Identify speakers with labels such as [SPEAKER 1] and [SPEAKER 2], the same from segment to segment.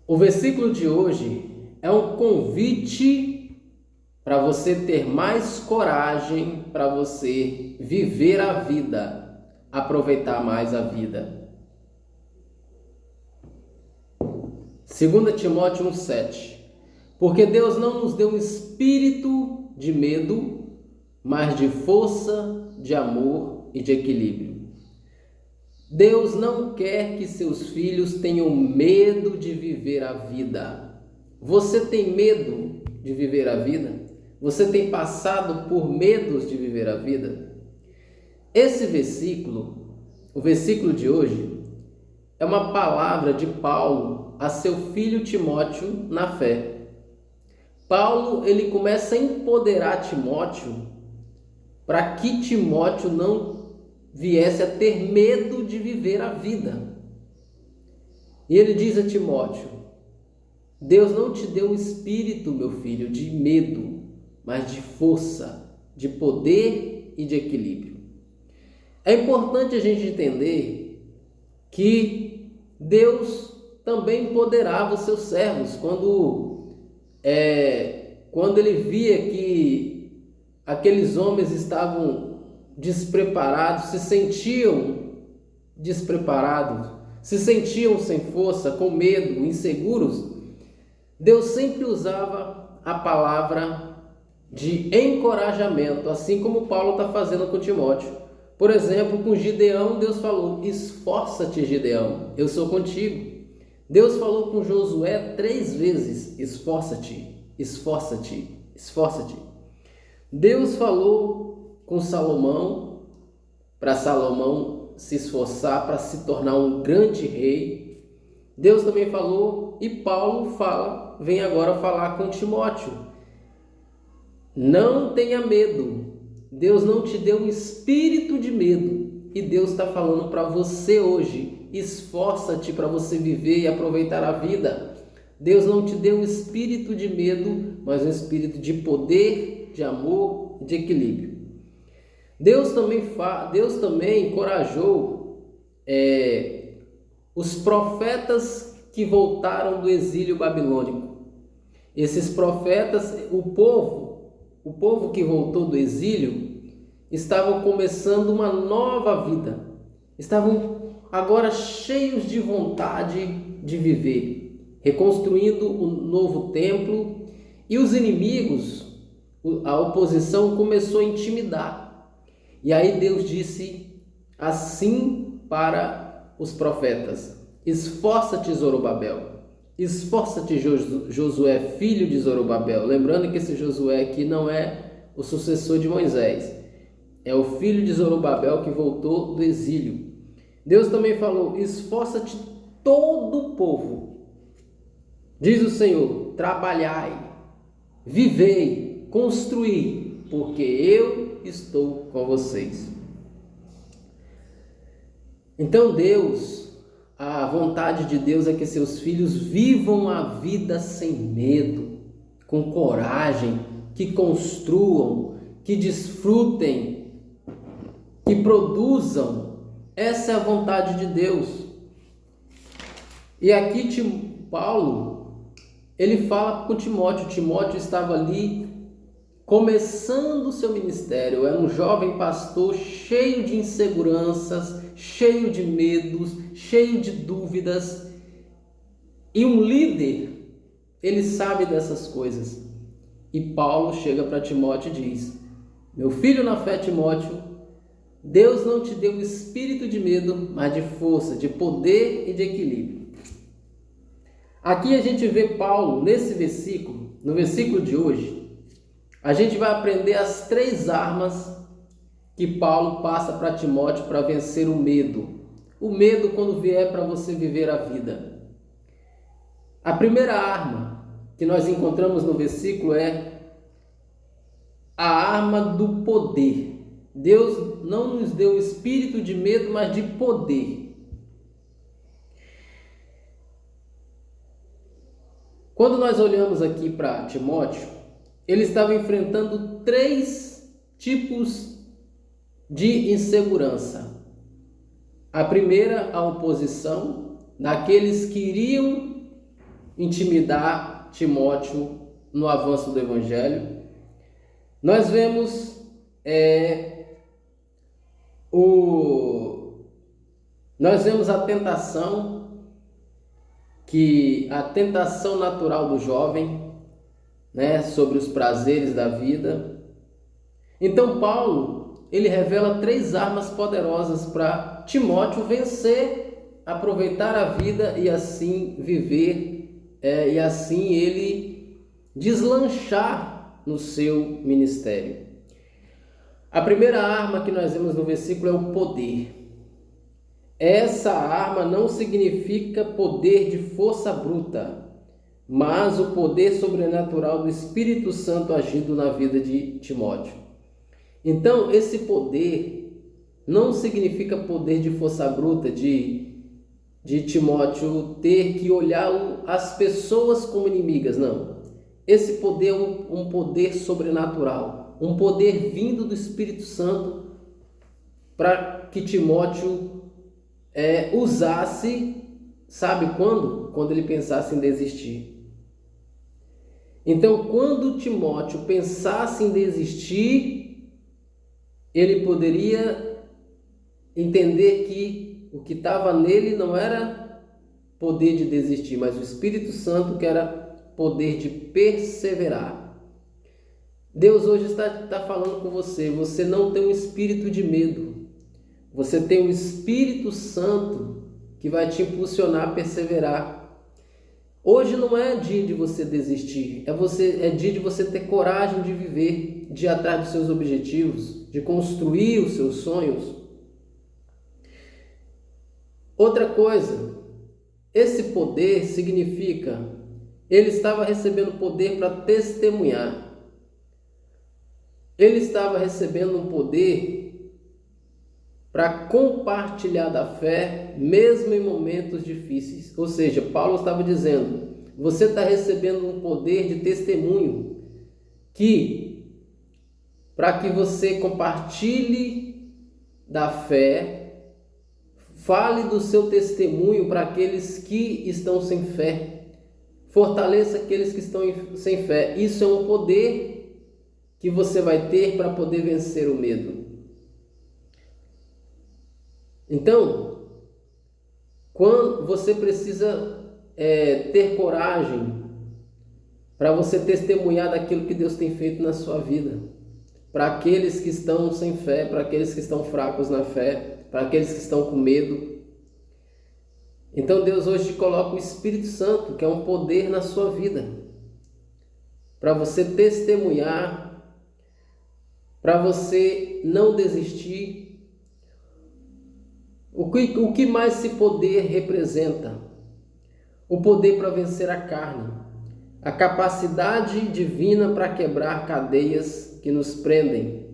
[SPEAKER 1] O versículo de hoje é um convite para você ter mais coragem, para você viver a vida, aproveitar mais a vida. 2 Timóteo 1,7. Porque Deus não nos deu um espírito de medo, mas de força, de amor e de equilíbrio. Deus não quer que seus filhos tenham medo de viver a vida. Você tem medo de viver a vida? Você tem passado por medos de viver a vida? Esse versículo, o versículo de hoje, é uma palavra de Paulo a seu filho Timóteo na fé. Paulo, ele começa a empoderar Timóteo para que Timóteo não viesse a ter medo de viver a vida. E ele diz a Timóteo: Deus não te deu um espírito, meu filho, de medo, mas de força, de poder e de equilíbrio. É importante a gente entender que Deus também empoderava os seus servos quando ele via que aqueles homens estavam despreparados, se sentiam despreparados, se sentiam sem força, com medo, inseguros. Deus sempre usava a palavra de encorajamento, assim como Paulo está fazendo com Timóteo. Por exemplo, com Gideão, Deus falou: esforça-te, Gideão, eu sou contigo. Deus falou com Josué 3 vezes: esforça-te, esforça-te, esforça-te. Deus falou com Salomão, para Salomão se esforçar para se tornar um grande rei. Deus também falou, e Paulo vem agora falar com Timóteo: não tenha medo. Deus não te deu um espírito de medo, e Deus está falando para você hoje: esforça-te para você viver e aproveitar a vida. Deus não te deu um espírito de medo, mas um espírito de poder, de amor, de equilíbrio. Deus também encorajou os profetas que voltaram do exílio babilônico. Esses profetas, o povo que voltou do exílio, estavam começando uma nova vida. Estavam agora cheios de vontade de viver, reconstruindo um novo templo, e os inimigos, a oposição começou a intimidar. E aí Deus disse assim para os profetas: esforça-te, Zorobabel, esforça-te, Josué, filho de Zorobabel. Lembrando que esse Josué aqui não é o sucessor de Moisés, é o filho de Zorobabel que voltou do exílio. Deus também falou: esforça-te todo o povo, diz o Senhor, trabalhai, vivei, construí, porque eu estou com vocês. Então a vontade de Deus é que seus filhos vivam a vida sem medo, com coragem, que construam, que desfrutem, que produzam. Essa é a vontade de Deus. E aqui Paulo, ele fala com Timóteo. Timóteo estava ali começando o seu ministério, era um jovem pastor cheio de inseguranças, cheio de medos, cheio de dúvidas. E um líder, ele sabe dessas coisas. E Paulo chega para Timóteo e diz: meu filho na fé, Timóteo, Deus não te deu o espírito de medo, mas de força, de poder e de equilíbrio. Aqui a gente vê Paulo, nesse versículo, no versículo de hoje, a gente vai aprender as 3 armas que Paulo passa para Timóteo para vencer o medo. O medo quando vier para você viver a vida. A primeira arma que nós encontramos no versículo é a arma do poder. Deus não nos deu espírito de medo, mas de poder. Quando nós olhamos aqui para Timóteo, ele estava enfrentando 3 tipos de insegurança. A primeira, a oposição daqueles que iriam intimidar Timóteo no avanço do Evangelho. Nós vemos a tentação, a tentação natural do jovem, né, sobre os prazeres da vida. Então Paulo, ele revela 3 armas poderosas para Timóteo vencer, aproveitar a vida e assim viver, e assim ele deslanchar no seu ministério. A primeira arma que nós vemos no versículo é o poder. Essa arma não significa poder de força bruta, mas o poder sobrenatural do Espírito Santo agindo na vida de Timóteo. Então, esse poder não significa poder de força bruta, de Timóteo ter que olhar as pessoas como inimigas, não. Esse poder é um poder sobrenatural, um poder vindo do Espírito Santo para que Timóteo usasse, sabe quando? Quando ele pensasse em desistir. Então, quando Timóteo pensasse em desistir, ele poderia entender que o que estava nele não era poder de desistir, mas o Espírito Santo, que era poder de perseverar. Deus hoje está falando com você. Você não tem um espírito de medo. Você tem o Espírito Santo que vai te impulsionar a perseverar. Hoje não é dia de você desistir, é dia de você ter coragem de viver, de ir atrás dos seus objetivos, de construir os seus sonhos. Outra coisa, esse poder significa, ele estava recebendo poder para testemunhar. Ele estava recebendo um poder para compartilhar da fé, mesmo em momentos difíceis. Ou seja, Paulo estava dizendo, você está recebendo um poder de testemunho, para que você compartilhe da fé, fale do seu testemunho para aqueles que estão sem fé, fortaleça aqueles que estão sem fé. Isso é um poder que você vai ter para poder vencer o medo. Então, quando você precisa ter coragem para você testemunhar daquilo que Deus tem feito na sua vida, para aqueles que estão sem fé, para aqueles que estão fracos na fé, para aqueles que estão com medo. Então Deus hoje te coloca o Espírito Santo, que é um poder na sua vida, para você testemunhar, para você não desistir. O que mais esse poder representa? O poder para vencer a carne, a capacidade divina para quebrar cadeias que nos prendem.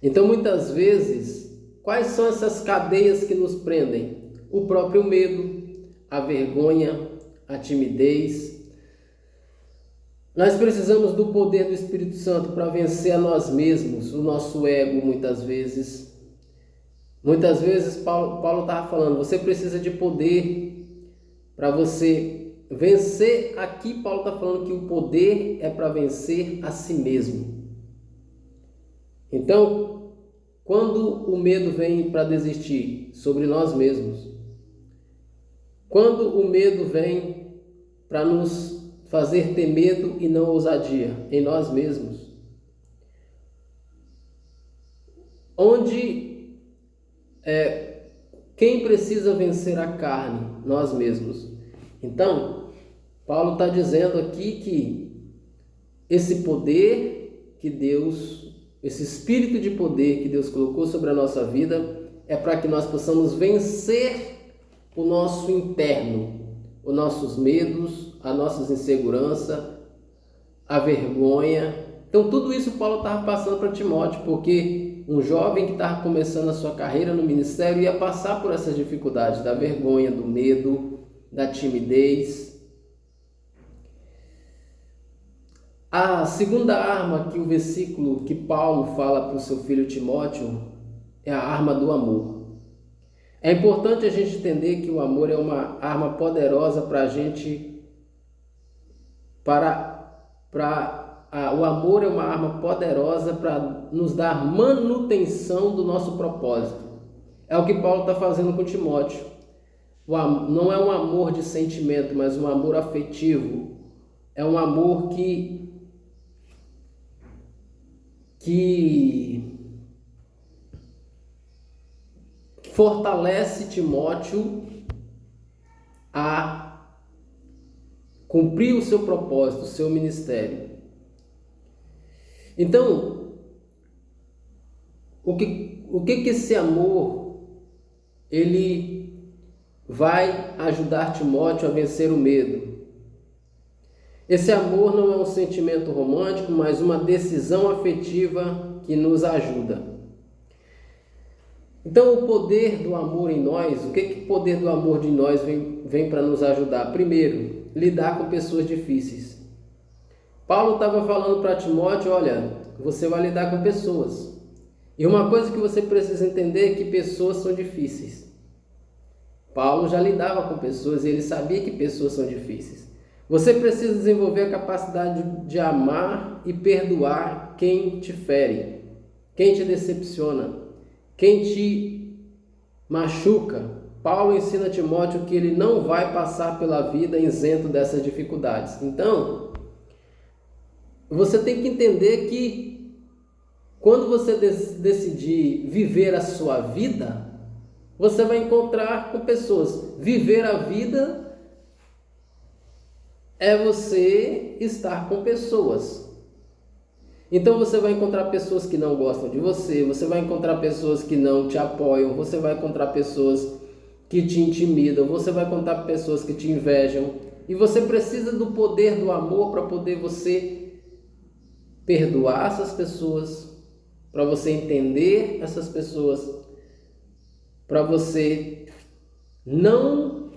[SPEAKER 1] Então, muitas vezes, quais são essas cadeias que nos prendem? O próprio medo, a vergonha, a timidez. Nós precisamos do poder do Espírito Santo para vencer a nós mesmos, o nosso ego, muitas vezes. Muitas vezes Paulo estava falando, você precisa de poder para você vencer. Aqui Paulo está falando que o poder é para vencer a si mesmo. Então, quando o medo vem para desistir sobre nós mesmos, quando o medo vem para nos fazer ter medo e não ousadia em nós mesmos, quem precisa vencer a carne? Nós mesmos. Então, Paulo está dizendo aqui que esse poder que Deus, esse espírito de poder que Deus colocou sobre a nossa vida, é para que nós possamos vencer o nosso interno, os nossos medos, as nossas inseguranças, a vergonha. Então tudo isso Paulo estava passando para Timóteo, porque um jovem que estava começando a sua carreira no ministério ia passar por essas dificuldades, da vergonha, do medo, da timidez. A segunda arma que o versículo que Paulo fala para o seu filho Timóteo é a arma do amor. É importante a gente entender que o amor é uma arma poderosa para a gente, o amor é uma arma poderosa para nos dar manutenção do nosso propósito. É o que Paulo está fazendo com Timóteo. Não é um amor de sentimento, mas um amor afetivo. É um amor que fortalece Timóteo a cumprir o seu propósito, o seu ministério. Então, o que esse amor ele vai ajudar Timóteo a vencer o medo? Esse amor não é um sentimento romântico, mas uma decisão afetiva que nos ajuda. Então, o poder do amor em nós, o que o poder do amor de nós vem para nos ajudar? Primeiro, lidar com pessoas difíceis. Paulo estava falando para Timóteo, olha, você vai lidar com pessoas. E uma coisa que você precisa entender é que pessoas são difíceis. Paulo já lidava com pessoas e ele sabia que pessoas são difíceis. Você precisa desenvolver a capacidade de amar e perdoar quem te fere, quem te decepciona, quem te machuca. Paulo ensina a Timóteo que ele não vai passar pela vida isento dessas dificuldades. Então, você tem que entender que quando você decidir viver a sua vida, você vai encontrar com pessoas. Viver a vida é você estar com pessoas. Então você vai encontrar pessoas que não gostam de você, você vai encontrar pessoas que não te apoiam, você vai encontrar pessoas que te intimidam, você vai encontrar pessoas que te invejam. E você precisa do poder do amor para poder você perdoar essas pessoas, para você entender essas pessoas, para você não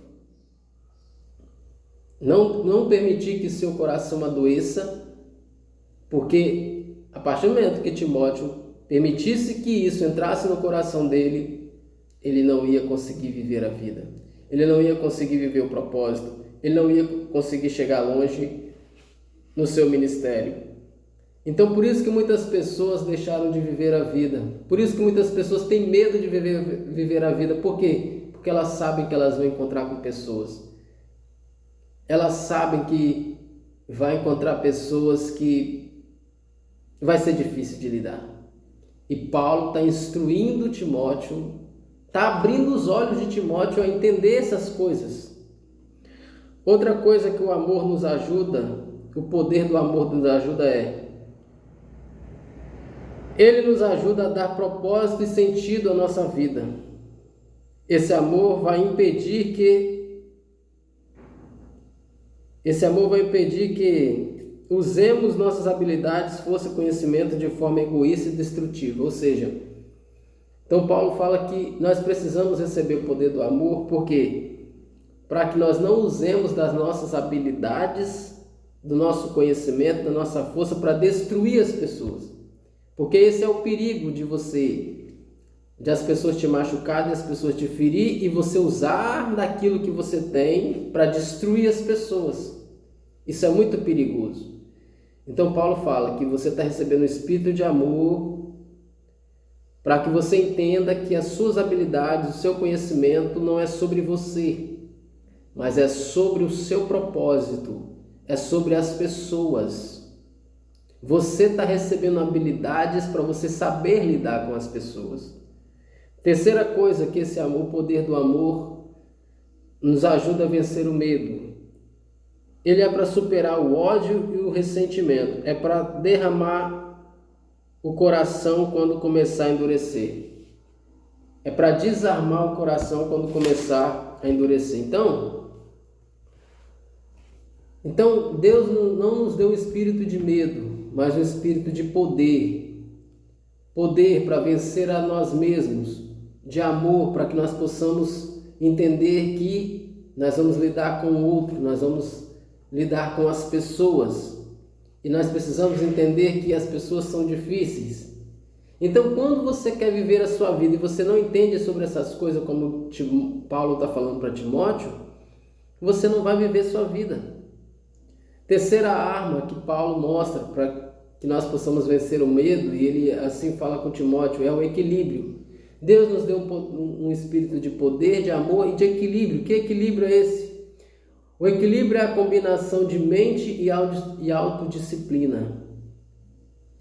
[SPEAKER 1] permitir que seu coração adoeça, porque a partir do momento que Timóteo permitisse que isso entrasse no coração dele, ele não ia conseguir viver a vida, ele não ia conseguir viver o propósito, ele não ia conseguir chegar longe no seu ministério. Então, por isso que muitas pessoas deixaram de viver a vida. Por isso que muitas pessoas têm medo de viver a vida. Por quê? Porque elas sabem que elas vão encontrar com pessoas. Elas sabem que vai encontrar pessoas que vai ser difícil de lidar. E Paulo está instruindo Timóteo, está abrindo os olhos de Timóteo a entender essas coisas. Outra coisa que o amor nos ajuda, o poder do amor nos ajuda ele nos ajuda a dar propósito e sentido à nossa vida. Esse amor vai impedir que usemos nossas habilidades, força e conhecimento de forma egoísta e destrutiva. Ou seja, então Paulo fala que nós precisamos receber o poder do amor, porque para que nós não usemos das nossas habilidades, do nosso conhecimento, da nossa força para destruir as pessoas. Porque esse é o perigo de as pessoas te machucarem, as pessoas te ferir e você usar daquilo que você tem para destruir as pessoas. Isso é muito perigoso. Então Paulo fala que você está recebendo o espírito de amor para que você entenda que as suas habilidades, o seu conhecimento não é sobre você, mas é sobre o seu propósito, é sobre as pessoas. Você está recebendo habilidades para você saber lidar com as pessoas. Terceira coisa que esse amor, o poder do amor, nos ajuda a vencer o medo. Ele é para superar o ódio e o ressentimento. É para derramar o coração quando começar a endurecer. É para desarmar o coração quando começar a endurecer. Então Deus não nos deu o espírito de medo, mas um espírito de poder. Poder para vencer a nós mesmos, de amor, para que nós possamos entender que nós vamos lidar com o outro, nós vamos lidar com as pessoas. E nós precisamos entender que as pessoas são difíceis. Então, quando você quer viver a sua vida e você não entende sobre essas coisas, como Paulo está falando para Timóteo, você não vai viver sua vida. Terceira arma que Paulo mostra para que nós possamos vencer o medo, e ele assim fala com Timóteo, é o equilíbrio. Deus nos deu um espírito de poder, de amor e de equilíbrio. Que equilíbrio é esse? O equilíbrio é a combinação de mente e autodisciplina.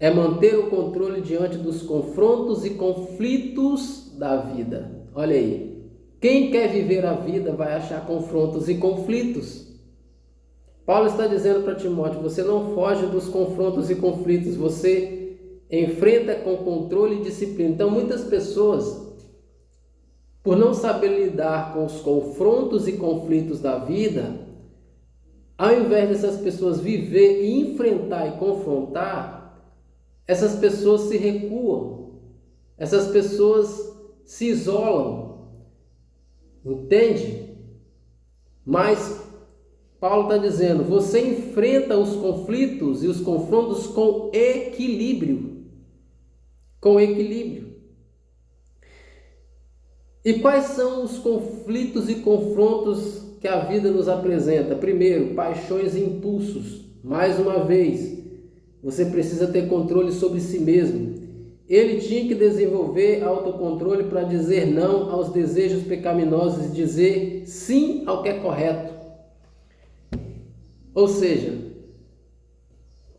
[SPEAKER 1] É manter o controle diante dos confrontos e conflitos da vida. Olha aí. Quem quer viver a vida vai achar confrontos e conflitos. Paulo está dizendo para Timóteo, você não foge dos confrontos e conflitos, você enfrenta com controle e disciplina. Então, muitas pessoas, por não saber lidar com os confrontos e conflitos da vida, ao invés dessas pessoas viver e enfrentar e confrontar, essas pessoas se recuam, essas pessoas se isolam, entende? Mas Paulo está dizendo, você enfrenta os conflitos e os confrontos com equilíbrio. Com equilíbrio. E quais são os conflitos e confrontos que a vida nos apresenta? Primeiro, paixões e impulsos. Mais uma vez, você precisa ter controle sobre si mesmo. Ele tinha que desenvolver autocontrole para dizer não aos desejos pecaminosos e dizer sim ao que é correto. Ou seja,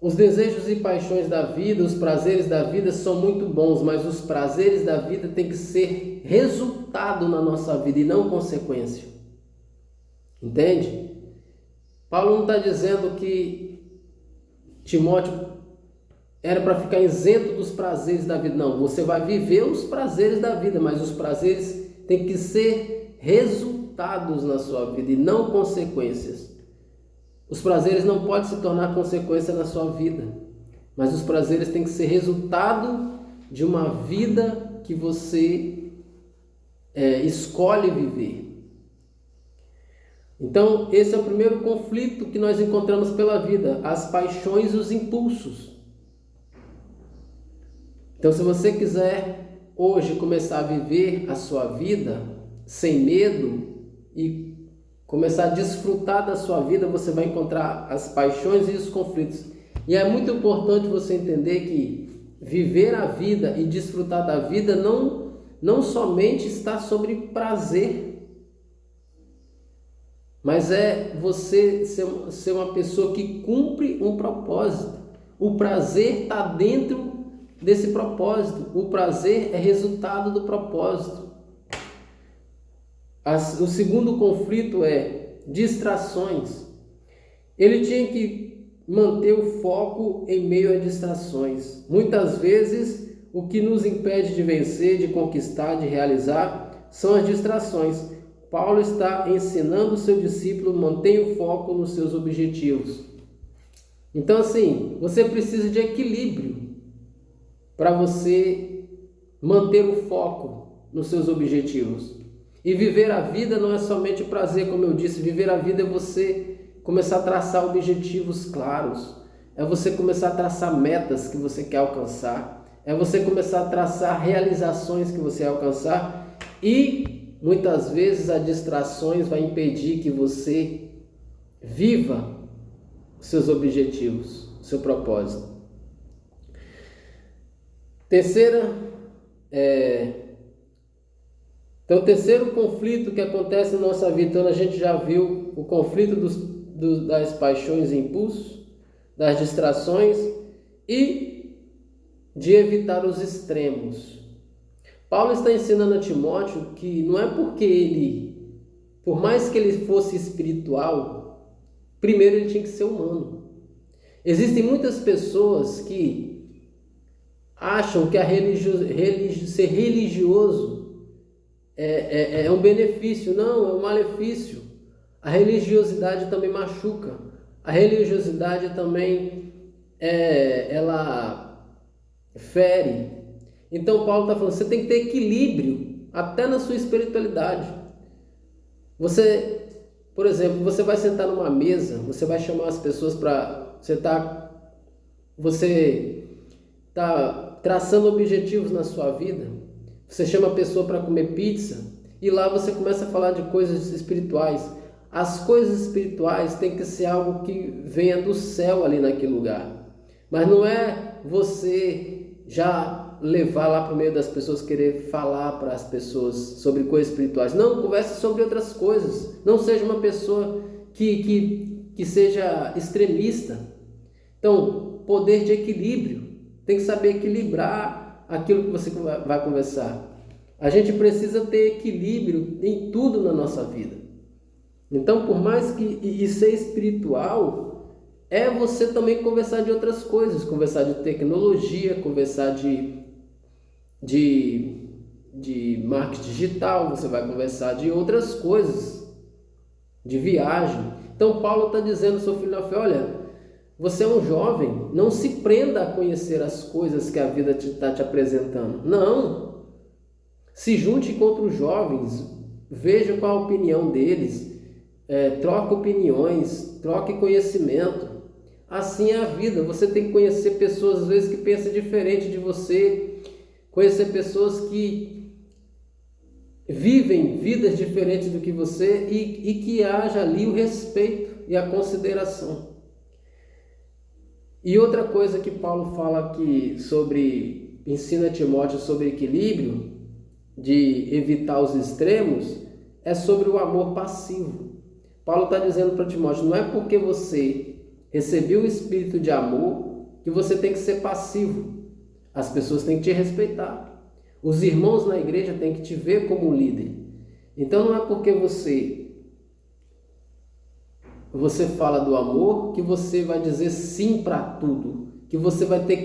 [SPEAKER 1] os desejos e paixões da vida, os prazeres da vida são muito bons, mas os prazeres da vida têm que ser resultado na nossa vida e não consequência. Entende? Paulo não está dizendo que Timóteo era para ficar isento dos prazeres da vida. Não, você vai viver os prazeres da vida, mas os prazeres têm que ser resultados na sua vida e não consequências. Os prazeres não podem se tornar consequência na sua vida, mas os prazeres têm que ser resultado de uma vida que você escolhe viver. Então, esse é o primeiro conflito que nós encontramos pela vida, as paixões e os impulsos. Então, se você quiser hoje começar a viver a sua vida sem medo e começar a desfrutar da sua vida, você vai encontrar as paixões e os conflitos. E é muito importante você entender que viver a vida e desfrutar da vida não somente está sobre prazer, mas é você ser uma pessoa que cumpre um propósito. O prazer está dentro desse propósito. O prazer é resultado do propósito. O segundo conflito é distrações. Ele tinha que manter o foco em meio a distrações. Muitas vezes, o que nos impede de vencer, de conquistar, de realizar, são as distrações. Paulo está ensinando o seu discípulo, mantenha o foco nos seus objetivos. Então, assim, você precisa de equilíbrio para você manter o foco nos seus objetivos. E viver a vida não é somente prazer, como eu disse. Viver a vida é você começar a traçar objetivos claros. É você começar a traçar metas que você quer alcançar. É você começar a traçar realizações que você quer alcançar. E muitas vezes as distrações vão impedir que você viva os seus objetivos, o seu propósito. Então, o terceiro conflito que acontece na nossa vida, então a gente já viu o conflito das paixões e impulsos, das distrações e de evitar os extremos. Paulo está ensinando a Timóteo que não é porque por mais que ele fosse espiritual, primeiro ele tinha que ser humano. Existem muitas pessoas que acham que ser religioso é um benefício. Não, é um malefício. A religiosidade também machuca. A religiosidade também ela fere. Então Paulo está falando, você tem que ter equilíbrio até na sua espiritualidade. Você, por exemplo, você vai sentar numa mesa, você vai chamar as pessoas para você está traçando objetivos na sua vida. Você chama a pessoa para comer pizza e lá você começa a falar de coisas espirituais. As coisas espirituais tem que ser algo que venha do céu ali naquele lugar. Mas não é você já levar lá para o meio das pessoas, querer falar para as pessoas sobre coisas espirituais. Não, converse sobre outras coisas. Não seja uma pessoa que seja extremista. Então, poder de equilíbrio. Tem que saber equilibrar aquilo que você vai conversar. A gente precisa ter equilíbrio em tudo na nossa vida. Então, por mais que ser espiritual, é você também conversar de outras coisas, conversar de tecnologia, conversar de marketing digital, você vai conversar de outras coisas, de viagem. Então, Paulo está dizendo, seu filho na fé, olha, você é um jovem, não se prenda a conhecer as coisas que a vida está te apresentando. Não, se junte com outros jovens, veja qual a opinião deles, troque opiniões, troque conhecimento. Assim é a vida. Você tem que conhecer pessoas às vezes que pensam diferente de você, conhecer pessoas que vivem vidas diferentes do que você e que haja ali o respeito e a consideração. E outra coisa que Paulo fala aqui ensina Timóteo sobre equilíbrio, de evitar os extremos, é sobre o amor passivo. Paulo está dizendo para Timóteo, não é porque você recebeu o espírito de amor que você tem que ser passivo. As pessoas têm que te respeitar. Os irmãos na igreja têm que te ver como um líder. Então não é porque você fala do amor que você vai dizer sim para tudo, que você vai ter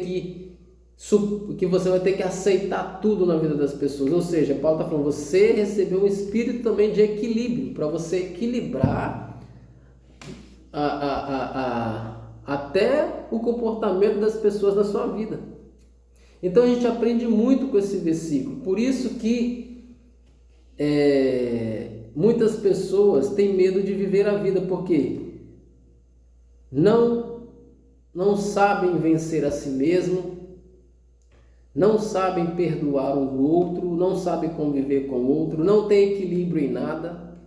[SPEAKER 1] que aceitar tudo na vida das pessoas. Ou seja, Paulo está falando, você recebeu um espírito também de equilíbrio, para você equilibrar até o comportamento das pessoas na sua vida. Então a gente aprende muito com esse versículo. Por isso que muitas pessoas têm medo de viver a vida, porque não sabem vencer a si mesmo, não sabem perdoar um outro, não sabem conviver com o outro, não tem equilíbrio em nada.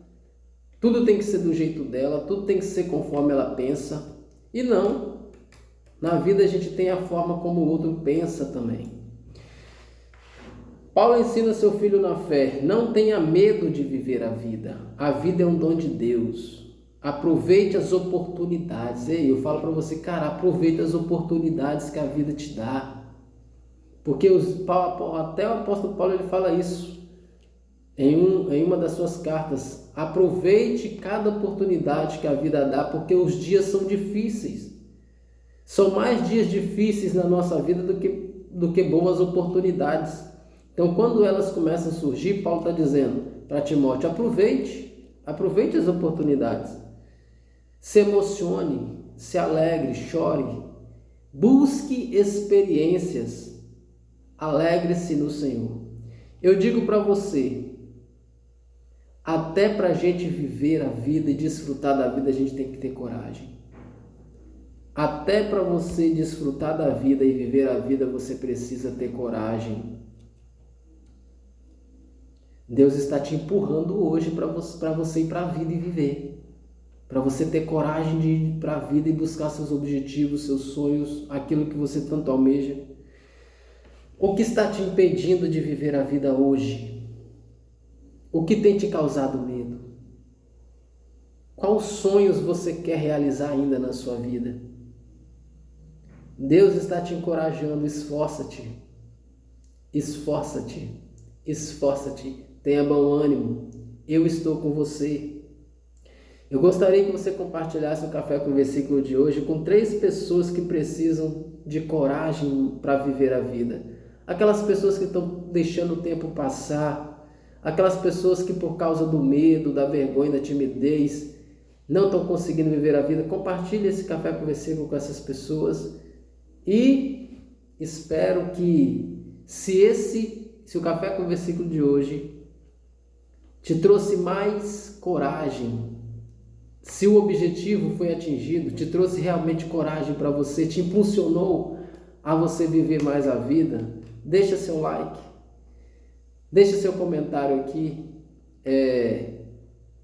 [SPEAKER 1] Tudo tem que ser do jeito dela, tudo tem que ser conforme ela pensa. E não, na vida a gente tem a forma como o outro pensa também. Paulo ensina seu filho na fé, não tenha medo de viver a vida. A vida é um dom de Deus. Aproveite as oportunidades. Ei, eu falo para você, cara, aproveite as oportunidades que a vida te dá. Porque até o apóstolo Paulo ele fala isso em uma das suas cartas. Aproveite cada oportunidade que a vida dá, porque os dias são difíceis. São mais dias difíceis na nossa vida do que boas oportunidades. Então, quando elas começam a surgir, Paulo está dizendo para Timóteo, aproveite as oportunidades. Se emocione, se alegre, chore, busque experiências, alegre-se no Senhor. Eu digo para você, até para a gente viver a vida e desfrutar da vida, a gente tem que ter coragem. Até para você desfrutar da vida e viver a vida, você precisa ter coragem. Deus está te empurrando hoje para você ir para a vida e viver. Para você ter coragem de ir para a vida e buscar seus objetivos, seus sonhos, aquilo que você tanto almeja. O que está te impedindo de viver a vida hoje? O que tem te causado medo? Quais sonhos você quer realizar ainda na sua vida? Deus está te encorajando, esforça-te. Esforça-te. Esforça-te. Tenha bom ânimo. Eu estou com você. Eu gostaria que você compartilhasse o Café com o Versículo de hoje com 3 pessoas que precisam de coragem para viver a vida. Aquelas pessoas que estão deixando o tempo passar. Aquelas pessoas que por causa do medo, da vergonha, da timidez, não estão conseguindo viver a vida. Compartilhe esse Café com o Versículo com essas pessoas. E espero que se o Café com o Versículo de hoje te trouxe mais coragem, se o objetivo foi atingido, te trouxe realmente coragem para você, te impulsionou a você viver mais a vida, deixa seu like, deixa seu comentário aqui.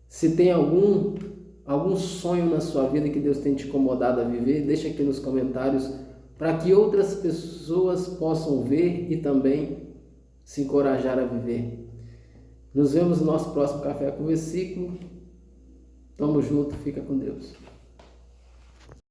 [SPEAKER 1] Se tem algum sonho na sua vida que Deus tem te incomodado a viver, deixa aqui nos comentários para que outras pessoas possam ver e também se encorajar a viver. Nos vemos no nosso próximo Café com Versículo. Tamo junto, fica com Deus.